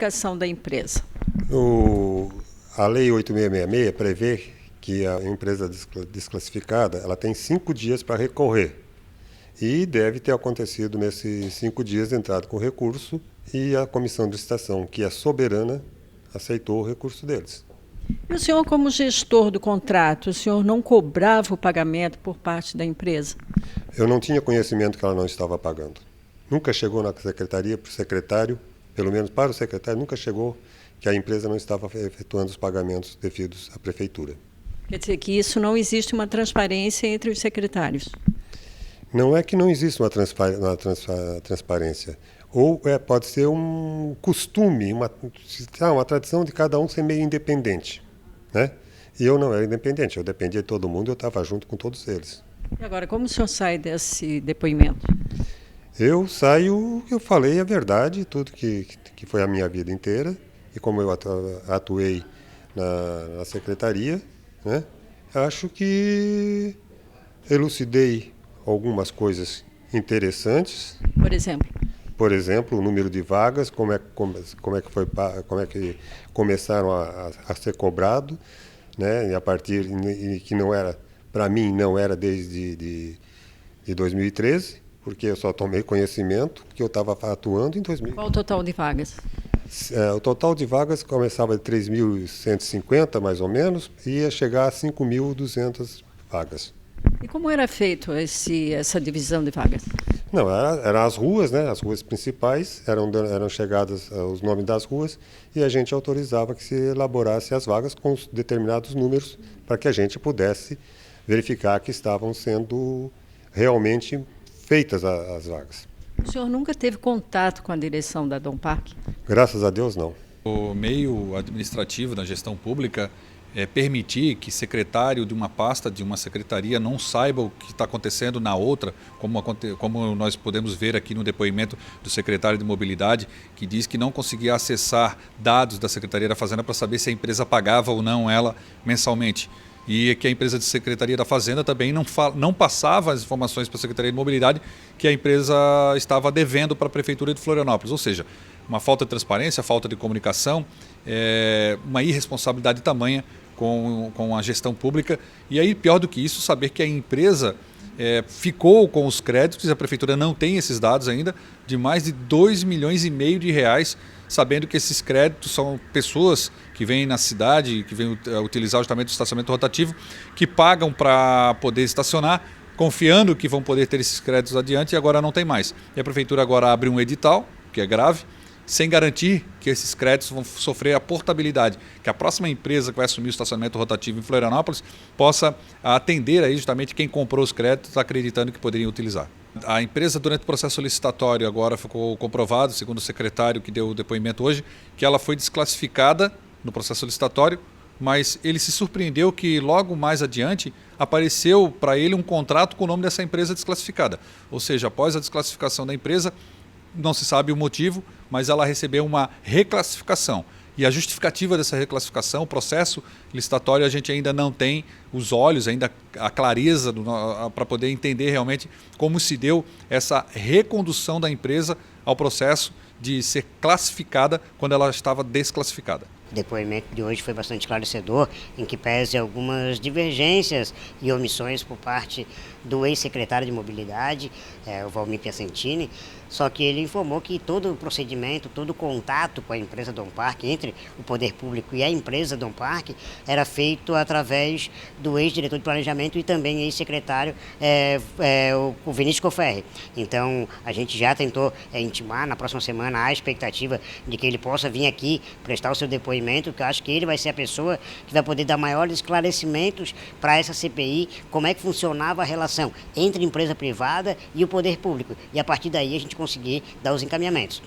desclassificação da empresa? A Lei 8666 prevê que a empresa desclassificada ela tem 5 dias para recorrer. E deve ter acontecido nesses 5 dias entrado com recurso e a comissão de licitação, que é soberana, aceitou o recurso deles. E o senhor, como gestor do contrato, o senhor não cobrava o pagamento por parte da empresa? Eu não tinha conhecimento que ela não estava pagando. Nunca chegou na secretaria para o secretário, pelo menos para o secretário, nunca chegou que a empresa não estava efetuando os pagamentos devidos à prefeitura. Quer dizer que isso não existe uma transparência entre os secretários? Não é que não existe uma transparência. Ou pode ser um costume, uma tradição de cada um ser meio independente, né? E eu não era independente, eu dependia de todo mundo, eu estava junto com todos eles. E agora, como o senhor sai desse depoimento? Eu saio, eu falei a verdade, tudo que foi a minha vida inteira, e como eu atuei na secretaria, né? Acho que elucidei algumas coisas interessantes. Por exemplo? Por exemplo, o número de vagas, como é que começaram a ser cobrado, né? E a partir que não era, para mim, não era desde de 2013, porque eu só tomei conhecimento que eu estava atuando em 2013. Qual o total de vagas? O total de vagas começava de 3.150, mais ou menos, e ia chegar a 5.200 vagas. E como era feito essa divisão de vagas? Não, eram as ruas, né? As ruas principais, eram chegadas os nomes das ruas e a gente autorizava que se elaborasse as vagas com os determinados números para que a gente pudesse verificar que estavam sendo realmente feitas as vagas. O senhor nunca teve contato com a direção da Donpark? Graças a Deus, não. O meio administrativo da gestão pública permitir que secretário de uma pasta, de uma secretaria, não saiba o que está acontecendo na outra, como nós podemos ver aqui no depoimento do secretário de Mobilidade, que diz que não conseguia acessar dados da Secretaria da Fazenda para saber se a empresa pagava ou não ela mensalmente. E que a empresa de Secretaria da Fazenda também não passava as informações para a Secretaria de Mobilidade que a empresa estava devendo para a Prefeitura de Florianópolis. Ou seja, uma falta de transparência, falta de comunicação, uma irresponsabilidade tamanha com a gestão pública. E aí, pior do que isso, saber que a empresa ficou com os créditos, a Prefeitura não tem esses dados ainda, de mais de 2,5 milhões de reais, sabendo que esses créditos são pessoas que vêm na cidade, que vêm utilizar justamente o estacionamento rotativo, que pagam para poder estacionar, confiando que vão poder ter esses créditos adiante, e agora não tem mais. E a Prefeitura agora abre um edital, que é grave, sem garantir que esses créditos vão sofrer a portabilidade, que a próxima empresa que vai assumir o estacionamento rotativo em Florianópolis possa atender aí justamente quem comprou os créditos acreditando que poderiam utilizar. A empresa, durante o processo licitatório, agora ficou comprovado, segundo o secretário que deu o depoimento hoje, que ela foi desclassificada no processo licitatório, mas ele se surpreendeu que logo mais adiante apareceu para ele um contrato com o nome dessa empresa desclassificada. Ou seja, após a desclassificação da empresa, não se sabe o motivo, mas ela recebeu uma reclassificação. E a justificativa dessa reclassificação, o processo licitatório, a gente ainda não tem os olhos, ainda a clareza para poder entender realmente como se deu essa recondução da empresa ao processo de ser classificada quando ela estava desclassificada. O depoimento de hoje foi bastante esclarecedor, em que pese algumas divergências e omissões por parte do ex-secretário de Mobilidade, o Valmir Piacentini, só que ele informou que todo o procedimento, todo o contato com a empresa Donpark, entre o poder público e a empresa Donpark, era feito através do ex-diretor de planejamento e também ex-secretário, o Vinícius Coferri. Então, a gente já tentou intimar, na próxima semana há a expectativa de que ele possa vir aqui prestar o seu depoimento, que eu acho que ele vai ser a pessoa que vai poder dar maiores esclarecimentos para essa CPI, como é que funcionava a relação entre a empresa privada e o poder público. E a partir daí a gente conseguir dar os encaminhamentos.